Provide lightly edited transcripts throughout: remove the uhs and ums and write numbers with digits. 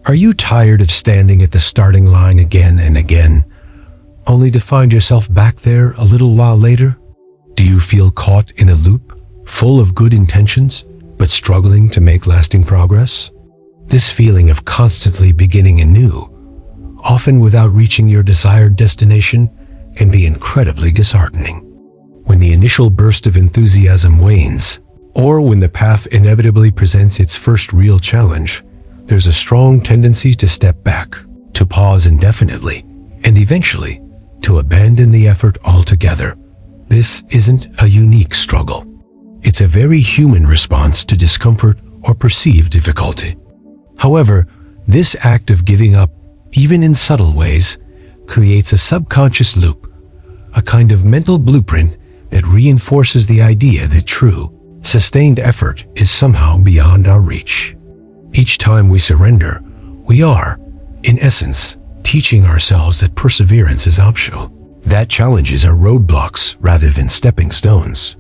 Are you tired of standing at the starting line again and again, only to find yourself back there a little while later? Do you feel caught in a loop, full of good intentions, but struggling to make lasting progress? This feeling of constantly beginning anew, often without reaching your desired destination, can be incredibly disheartening. When the initial burst of enthusiasm wanes, or when the path inevitably presents its first real challenge, there's a strong tendency to step back, to pause indefinitely, and eventually to abandon the effort altogether. This isn't a unique struggle. It's a very human response to discomfort or perceived difficulty. However, this act of giving up, even in subtle ways, creates a subconscious loop, a kind of mental blueprint that reinforces the idea that true, sustained effort is somehow beyond our reach. Each time we surrender, we are, in essence, teaching ourselves that perseverance is optional, that challenges are roadblocks rather than stepping stones.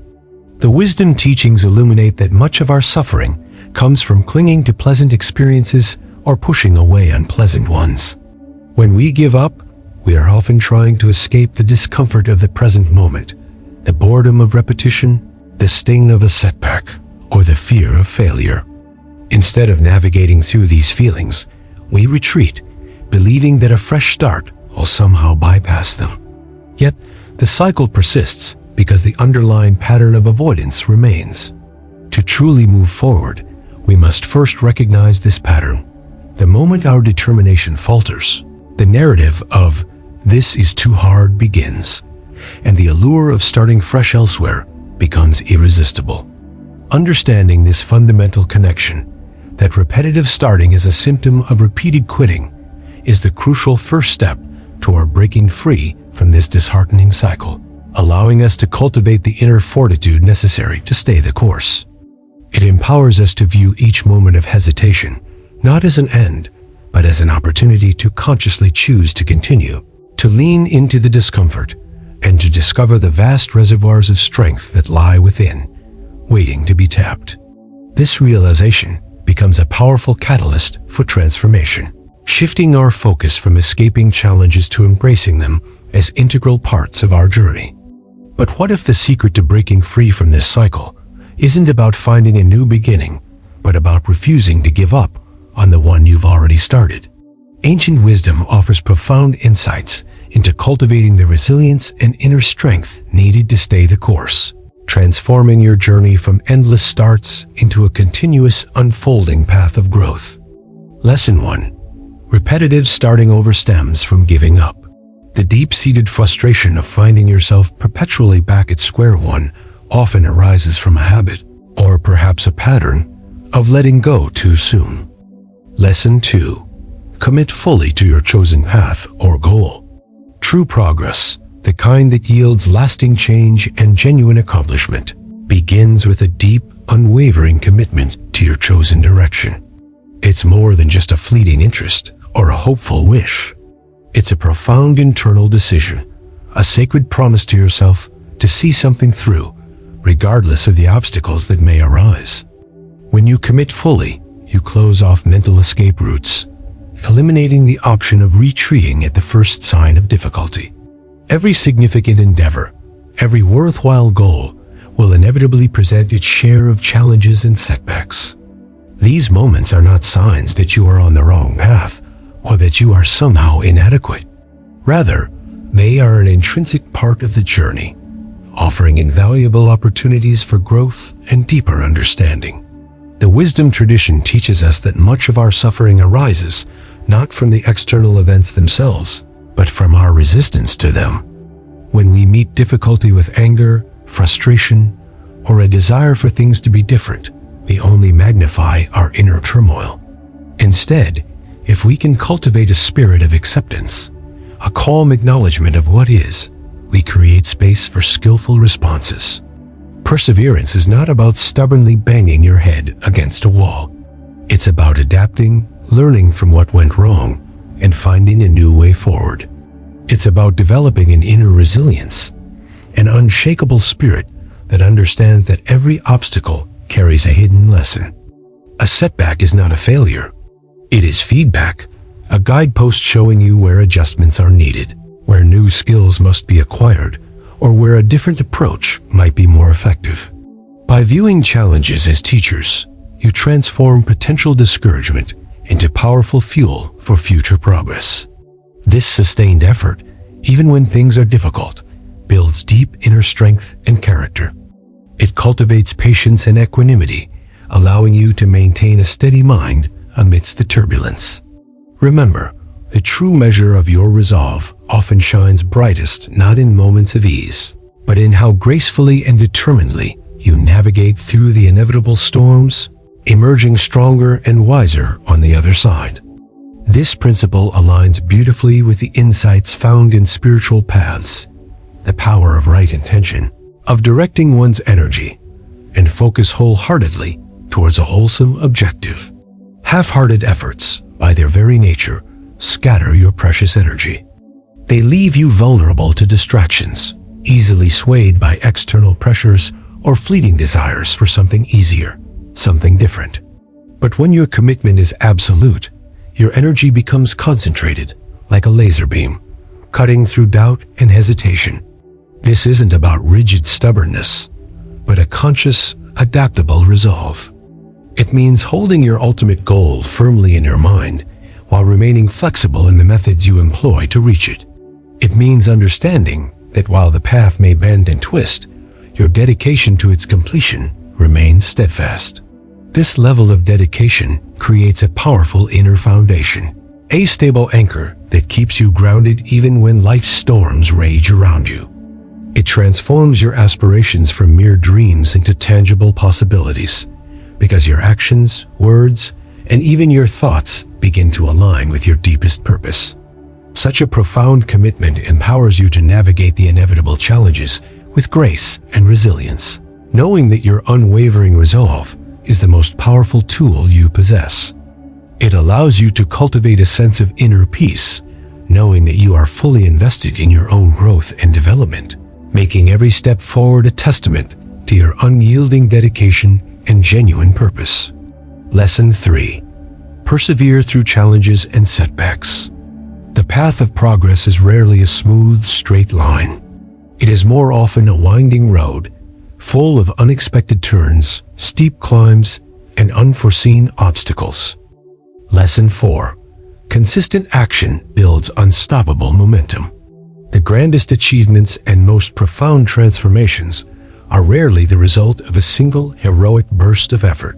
The wisdom teachings illuminate that much of our suffering comes from clinging to pleasant experiences or pushing away unpleasant ones. When we give up, we are often trying to escape the discomfort of the present moment, the boredom of repetition, the sting of a setback, or the fear of failure. Instead of navigating through these feelings, we retreat, believing that a fresh start will somehow bypass them. Yet, the cycle persists because the underlying pattern of avoidance remains. To truly move forward, we must first recognize this pattern. The moment our determination falters, the narrative of "this is too hard" begins, and the allure of starting fresh elsewhere becomes irresistible. Understanding this fundamental connection, that repetitive starting is a symptom of repeated quitting, is the crucial first step toward breaking free from this disheartening cycle, allowing us to cultivate the inner fortitude necessary to stay the course. It empowers us to view each moment of hesitation not as an end, but as an opportunity to consciously choose to continue, to lean into the discomfort, and to discover the vast reservoirs of strength that lie within, waiting to be tapped. This realization becomes a powerful catalyst for transformation, shifting our focus from escaping challenges to embracing them as integral parts of our journey. But what if the secret to breaking free from this cycle isn't about finding a new beginning, but about refusing to give up on the one you've already started? Ancient wisdom offers profound insights into cultivating the resilience and inner strength needed to stay the course, transforming your journey from endless starts into a continuous unfolding path of growth. Lesson 1. Repetitive starting over stems from giving up. The deep-seated frustration of finding yourself perpetually back at square one often arises from a habit, or perhaps a pattern, of letting go too soon. Lesson 2. Commit fully to your chosen path or goal. True progress, the kind that yields lasting change and genuine accomplishment, begins with a deep, unwavering commitment to your chosen direction. It's more than just a fleeting interest or a hopeful wish. It's a profound internal decision, a sacred promise to yourself to see something through, regardless of the obstacles that may arise. When you commit fully, you close off mental escape routes, eliminating the option of retreating at the first sign of difficulty. Every significant endeavor, every worthwhile goal, will inevitably present its share of challenges and setbacks. These moments are not signs that you are on the wrong path or that you are somehow inadequate. Rather, they are an intrinsic part of the journey, offering invaluable opportunities for growth and deeper understanding. The wisdom tradition teaches us that much of our suffering arises not from the external events themselves, but from our resistance to them. When we meet difficulty with anger, frustration, or a desire for things to be different, we only magnify our inner turmoil. Instead, if we can cultivate a spirit of acceptance, a calm acknowledgement of what is, we create space for skillful responses. Perseverance is not about stubbornly banging your head against a wall. It's about adapting, learning from what went wrong, and finding a new way forward. It's about developing an inner resilience, an unshakable spirit that understands that every obstacle carries a hidden lesson. A setback is not a failure. It is feedback, a guidepost showing you where adjustments are needed, where new skills must be acquired, or where a different approach might be more effective. By viewing challenges as teachers, you transform potential discouragement into powerful fuel for future progress. This sustained effort, even when things are difficult, builds deep inner strength and character. It cultivates patience and equanimity, allowing you to maintain a steady mind amidst the turbulence. Remember, the true measure of your resolve often shines brightest not in moments of ease, but in how gracefully and determinedly you navigate through the inevitable storms, emerging stronger and wiser on the other side. This principle aligns beautifully with the insights found in spiritual paths, the power of right intention, of directing one's energy, and focus wholeheartedly towards a wholesome objective. Half-hearted efforts, by their very nature, scatter your precious energy. They leave you vulnerable to distractions, easily swayed by external pressures or fleeting desires for something easier, something different. But when your commitment is absolute, your energy becomes concentrated, like a laser beam, cutting through doubt and hesitation. This isn't about rigid stubbornness, but a conscious, adaptable resolve. It means holding your ultimate goal firmly in your mind while remaining flexible in the methods you employ to reach it. It means understanding that while the path may bend and twist, your dedication to its completion remains steadfast. This level of dedication creates a powerful inner foundation, a stable anchor that keeps you grounded even when life's storms rage around you. It transforms your aspirations from mere dreams into tangible possibilities, because your actions, words, and even your thoughts begin to align with your deepest purpose. Such a profound commitment empowers you to navigate the inevitable challenges with grace and resilience, knowing that your unwavering resolve is the most powerful tool you possess. It allows you to cultivate a sense of inner peace, knowing that you are fully invested in your own growth and development, making every step forward a testament to your unyielding dedication and genuine purpose. Lesson 3. Persevere through challenges and setbacks. The path of progress is rarely a smooth, straight line. It is more often a winding road, full of unexpected turns, steep climbs, and unforeseen obstacles. Lesson 4. Consistent action builds unstoppable momentum. The grandest achievements and most profound transformations are rarely the result of a single heroic burst of effort.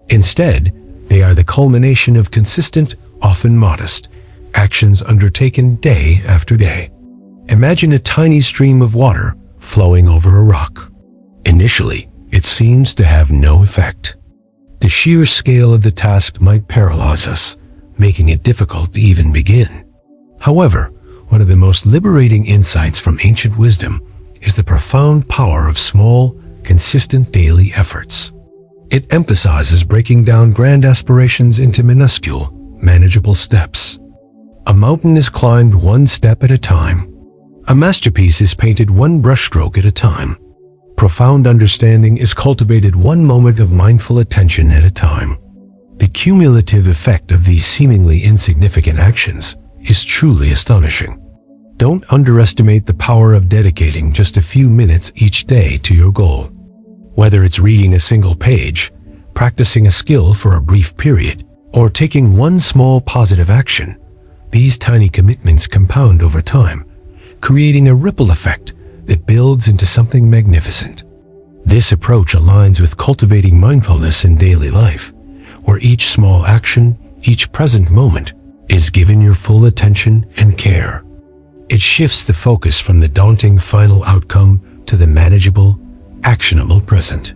Instead, they are the culmination of consistent, often modest, actions undertaken day after day. Imagine a tiny stream of water flowing over a rock. Initially, it seems to have no effect. The sheer scale of the task might paralyze us, making it difficult to even begin. However, one of the most liberating insights from ancient wisdom is the profound power of small, consistent daily efforts. It emphasizes breaking down grand aspirations into minuscule, manageable steps. A mountain is climbed one step at a time. A masterpiece is painted one brushstroke at a time. Profound understanding is cultivated one moment of mindful attention at a time. The cumulative effect of these seemingly insignificant actions is truly astonishing. Don't underestimate the power of dedicating just a few minutes each day to your goal. Whether it's reading a single page, practicing a skill for a brief period, or taking one small positive action, these tiny commitments compound over time, creating a ripple effect that builds into something magnificent. This approach aligns with cultivating mindfulness in daily life, where each small action, each present moment, is given your full attention and care. It shifts the focus from the daunting final outcome to the manageable, actionable present.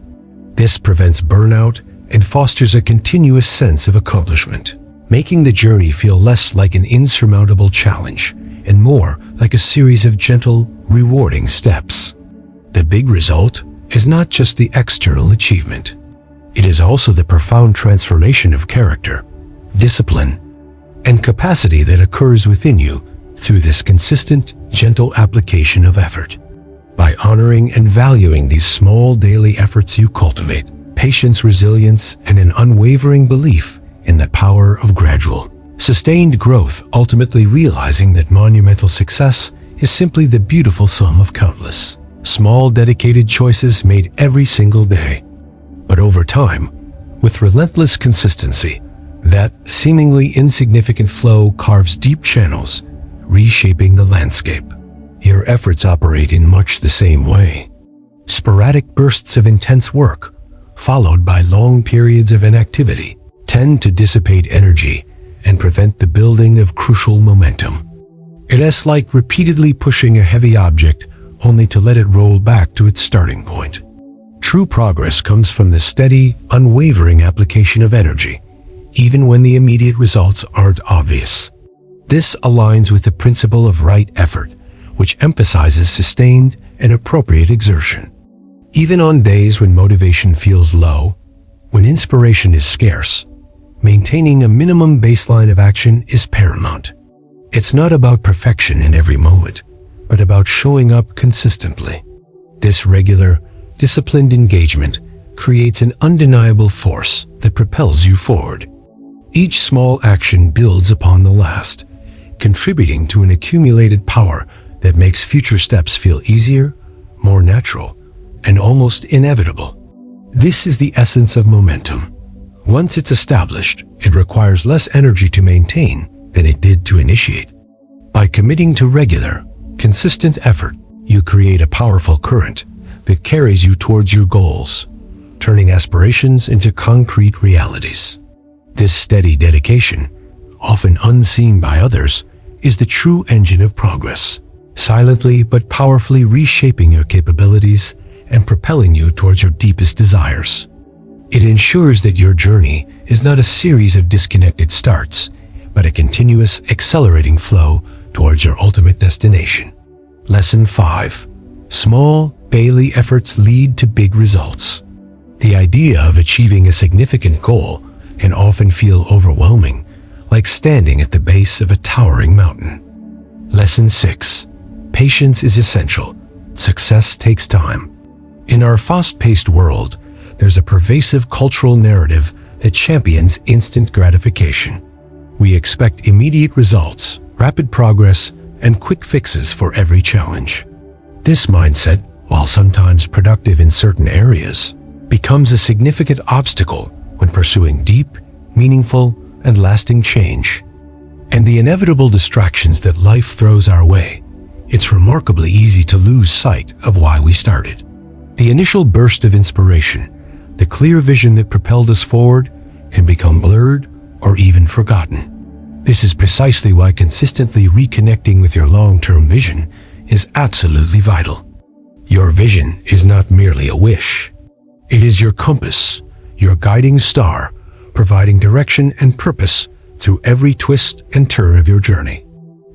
This prevents burnout and fosters a continuous sense of accomplishment, making the journey feel less like an insurmountable challenge and more like a series of gentle, rewarding steps. The big result is not just the external achievement. It is also the profound transformation of character, discipline, and capacity that occurs within you through this consistent, gentle application of effort. By honoring and valuing these small daily efforts, you cultivate patience, resilience, and an unwavering belief in the power of gradual, sustained growth, ultimately realizing that monumental success is simply the beautiful sum of countless, small dedicated choices made every single day. But over time, with relentless consistency, that seemingly insignificant flow carves deep channels, reshaping the landscape. Your efforts operate in much the same way. Sporadic bursts of intense work, followed by long periods of inactivity, tend to dissipate energy and prevent the building of crucial momentum. It is like repeatedly pushing a heavy object only to let it roll back to its starting point. True progress comes from the steady, unwavering application of energy, even when the immediate results aren't obvious. This aligns with the principle of right effort, which emphasizes sustained and appropriate exertion. Even on days when motivation feels low, when inspiration is scarce, maintaining a minimum baseline of action is paramount. It's not about perfection in every moment, but about showing up consistently. This regular, disciplined engagement creates an undeniable force that propels you forward. Each small action builds upon the last, contributing to an accumulated power that makes future steps feel easier, more natural, and almost inevitable. This is the essence of momentum. Once it's established, it requires less energy to maintain than it did to initiate. By committing to regular, consistent effort, you create a powerful current that carries you towards your goals, turning aspirations into concrete realities. This steady dedication, often unseen by others, is the true engine of progress, silently but powerfully reshaping your capabilities and propelling you towards your deepest desires. It ensures that your journey is not a series of disconnected starts, but a continuous, accelerating flow towards your ultimate destination. Lesson 5. Small, daily efforts lead to big results. The idea of achieving a significant goal can often feel overwhelming, like standing at the base of a towering mountain. Lesson 6. Patience is essential. Success takes time. In our fast-paced world, there's a pervasive cultural narrative that champions instant gratification. We expect immediate results, rapid progress, and quick fixes for every challenge. This mindset, while sometimes productive in certain areas, becomes a significant obstacle when pursuing deep, meaningful, and lasting change. And the inevitable distractions that life throws our way, it's remarkably easy to lose sight of why we started. The initial burst of inspiration, the clear vision that propelled us forward, can become blurred or even forgotten. This is precisely why consistently reconnecting with your long-term vision is absolutely vital. Your vision is not merely a wish. It is your compass, your guiding star, providing direction and purpose through every twist and turn of your journey.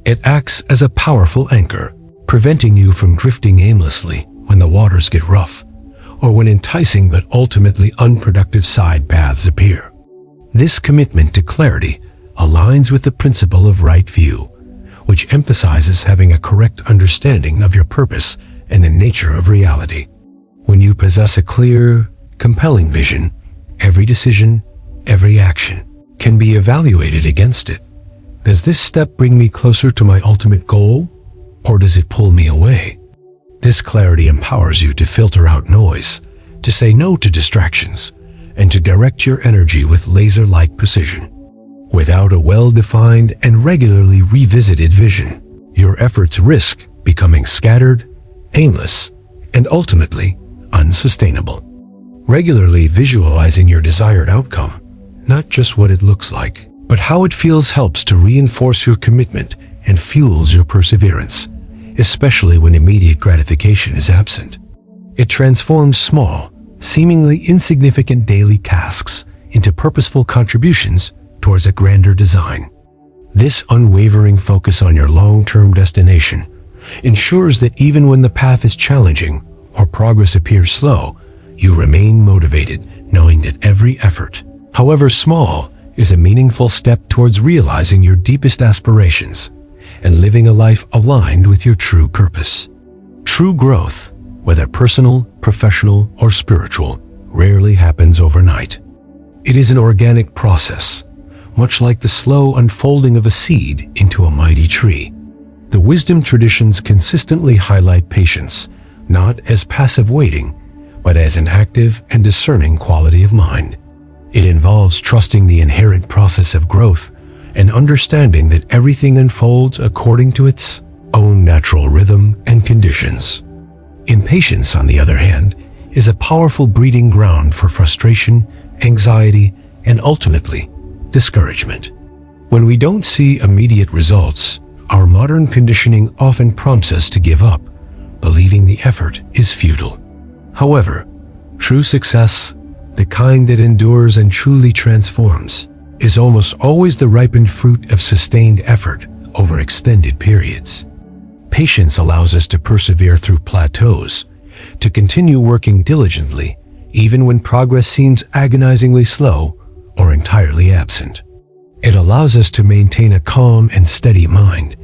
It acts as a powerful anchor, preventing you from drifting aimlessly when the waters get rough, or when enticing but ultimately unproductive side paths appear. This commitment to clarity aligns with the principle of right view, which emphasizes having a correct understanding of your purpose and the nature of reality. When you possess a clear, compelling vision, every decision, every action can be evaluated against it. Does this step bring me closer to my ultimate goal, or does it pull me away? This clarity empowers you to filter out noise, to say no to distractions, and to direct your energy with laser-like precision. Without a well-defined and regularly revisited vision, your efforts risk becoming scattered, aimless, and ultimately unsustainable. Regularly visualizing your desired outcome, not just what it looks like, but how it feels, helps to reinforce your commitment and fuels your perseverance, especially when immediate gratification is absent. It transforms small, seemingly insignificant daily tasks into purposeful contributions towards a grander design. This unwavering focus on your long-term destination ensures that even when the path is challenging or progress appears slow, you remain motivated, knowing that every effort, however small, is a meaningful step towards realizing your deepest aspirations and living a life aligned with your true purpose. True growth, whether personal, professional, or spiritual, rarely happens overnight. It is an organic process, much like the slow unfolding of a seed into a mighty tree. The wisdom traditions consistently highlight patience, not as passive waiting, but as an active and discerning quality of mind. It involves trusting the inherent process of growth and understanding that everything unfolds according to its own natural rhythm and conditions. Impatience, on the other hand, is a powerful breeding ground for frustration, anxiety, and ultimately, discouragement. When we don't see immediate results, our modern conditioning often prompts us to give up, believing the effort is futile. However, true success, the kind that endures and truly transforms, is almost always the ripened fruit of sustained effort over extended periods. Patience allows us to persevere through plateaus, to continue working diligently, even when progress seems agonizingly slow or entirely absent. It allows us to maintain a calm and steady mind,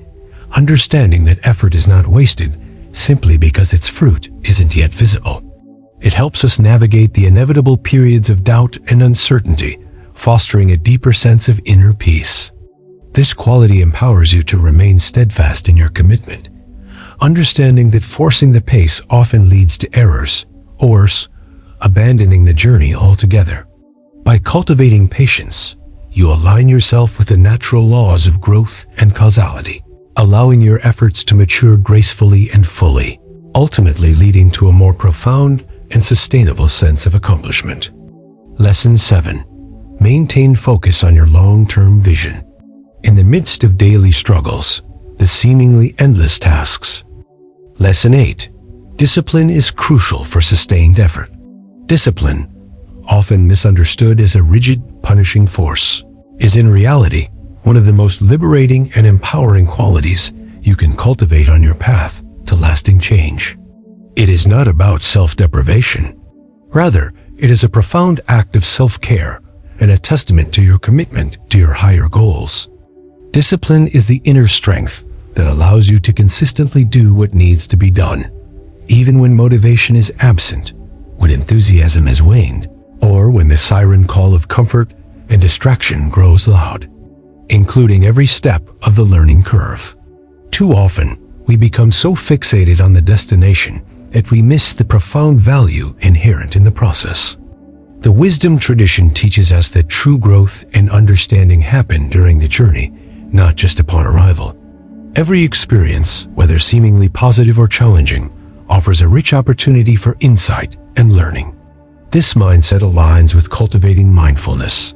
understanding that effort is not wasted simply because its fruit isn't yet visible. It helps us navigate the inevitable periods of doubt and uncertainty, fostering a deeper sense of inner peace. This quality empowers you to remain steadfast in your commitment, understanding that forcing the pace often leads to errors, or worse, abandoning the journey altogether. By cultivating patience, you align yourself with the natural laws of growth and causality, allowing your efforts to mature gracefully and fully, ultimately leading to a more profound and sustainable sense of accomplishment. Lesson 7. Maintain focus on your long-term vision. In the midst of daily struggles, the seemingly endless tasks. Lesson 8. Discipline is crucial for sustained effort. Discipline, often misunderstood as a rigid, punishing force, is in reality one of the most liberating and empowering qualities you can cultivate on your path to lasting change. It is not about self-deprivation. Rather, it is a profound act of self-care and a testament to your commitment to your higher goals. Discipline is the inner strength that allows you to consistently do what needs to be done, even when motivation is absent, when enthusiasm has waned, or when the siren call of comfort and distraction grows loud, including every step of the learning curve. Too often, we become so fixated on the destination that we miss the profound value inherent in the process. The wisdom tradition teaches us that true growth and understanding happen during the journey, not just upon arrival. Every experience, whether seemingly positive or challenging, offers a rich opportunity for insight and learning. This mindset aligns with cultivating mindfulness,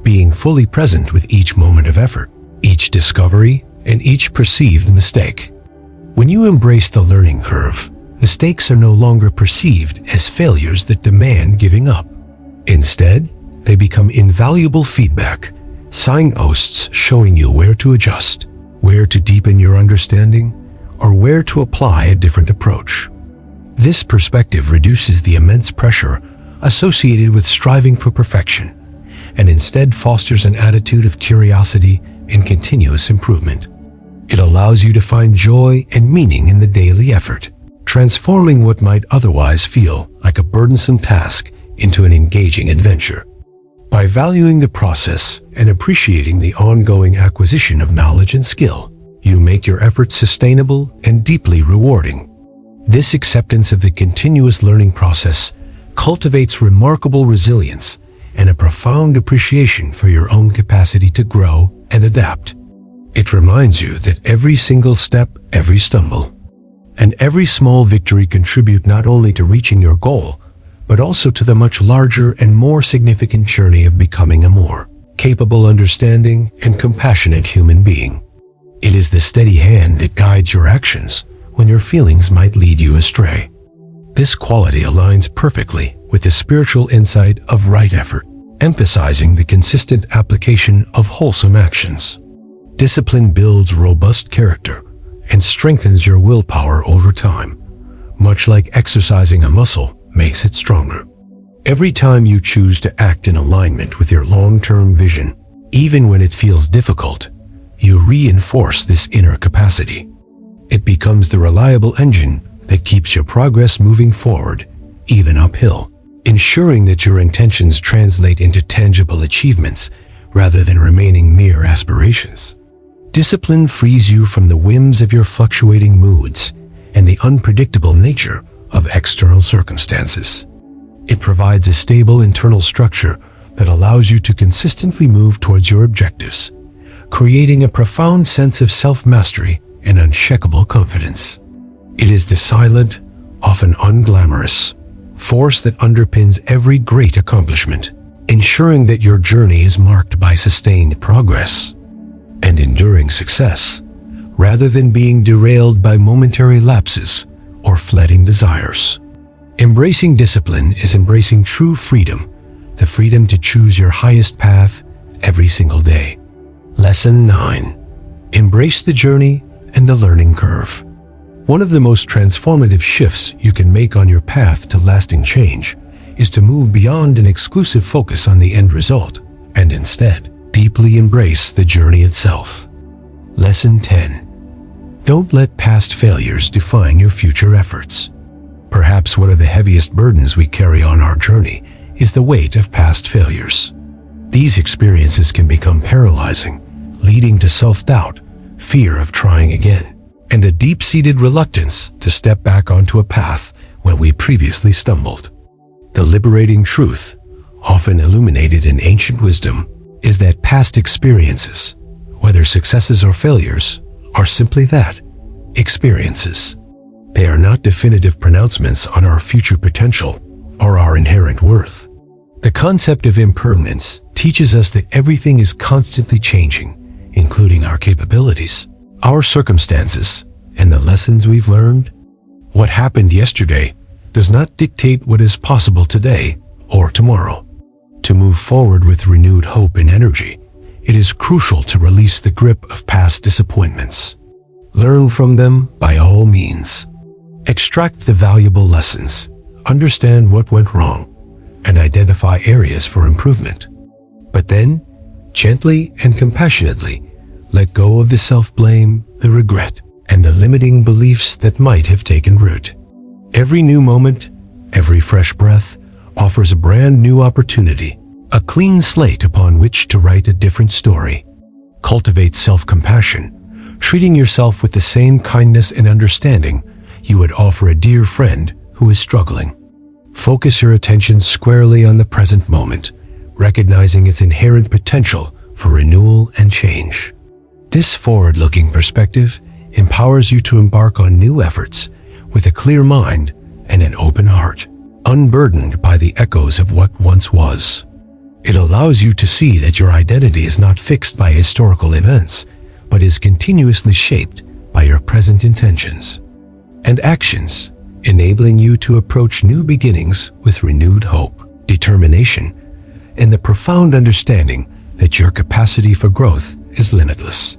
being fully present with each moment of effort, each discovery, and each perceived mistake. When you embrace the learning curve, mistakes are no longer perceived as failures that demand giving up. Instead, they become invaluable feedback, signposts showing you where to adjust, where to deepen your understanding, or where to apply a different approach. This perspective reduces the immense pressure associated with striving for perfection, and instead fosters an attitude of curiosity and continuous improvement. It allows you to find joy and meaning in the daily effort, transforming what might otherwise feel like a burdensome task into an engaging adventure. By valuing the process and appreciating the ongoing acquisition of knowledge and skill, you make your efforts sustainable and deeply rewarding. This acceptance of the continuous learning process cultivates remarkable resilience and a profound appreciation for your own capacity to grow and adapt. It reminds you that every single step, every stumble, and every small victory contribute not only to reaching your goal, but also to the much larger and more significant journey of becoming a more capable, understanding, and compassionate human being. It is the steady hand that guides your actions when your feelings might lead you astray. This quality aligns perfectly with the spiritual insight of right effort, emphasizing the consistent application of wholesome actions. Discipline builds robust character and strengthens your willpower over time, much like exercising a muscle makes it stronger. Every time you choose to act in alignment with your long-term vision, even when it feels difficult, you reinforce this inner capacity. It becomes the reliable engine that keeps your progress moving forward, even uphill, ensuring that your intentions translate into tangible achievements rather than remaining mere aspirations. Discipline frees you from the whims of your fluctuating moods and the unpredictable nature of external circumstances. It provides a stable internal structure that allows you to consistently move towards your objectives, creating a profound sense of self-mastery and unshakable confidence. It is the silent, often unglamorous, force that underpins every great accomplishment, ensuring that your journey is marked by sustained progress and enduring success, rather than being derailed by momentary lapses or fleeting desires. Embracing discipline is embracing true freedom, the freedom to choose your highest path every single day. Lesson 9. Embrace the journey and the learning curve. One of the most transformative shifts you can make on your path to lasting change is to move beyond an exclusive focus on the end result and instead deeply embrace the journey itself. Lesson 10. Don't let past failures define your future efforts. Perhaps one of the heaviest burdens we carry on our journey is the weight of past failures. These experiences can become paralyzing, leading to self-doubt, fear of trying again, and a deep-seated reluctance to step back onto a path where we previously stumbled. The liberating truth, often illuminated in ancient wisdom, is that past experiences, whether successes or failures, are simply that, experiences. They are not definitive pronouncements on our future potential or our inherent worth. The concept of impermanence teaches us that everything is constantly changing, including our capabilities, our circumstances, and the lessons we've learned. What happened yesterday does not dictate what is possible today or tomorrow. To move forward with renewed hope and energy, it is crucial to release the grip of past disappointments. Learn from them by all means. Extract the valuable lessons, understand what went wrong, and identify areas for improvement. But then, gently and compassionately, let go of the self-blame, the regret, and the limiting beliefs that might have taken root. Every new moment, every fresh breath, offers a brand new opportunity, a clean slate upon which to write a different story. Cultivate self-compassion, treating yourself with the same kindness and understanding you would offer a dear friend who is struggling. Focus your attention squarely on the present moment, recognizing its inherent potential for renewal and change. This forward-looking perspective empowers you to embark on new efforts with a clear mind and an open heart, unburdened by the echoes of what once was. It allows you to see that your identity is not fixed by historical events, but is continuously shaped by your present intentions and actions, enabling you to approach new beginnings with renewed hope, determination, and the profound understanding that your capacity for growth is limitless.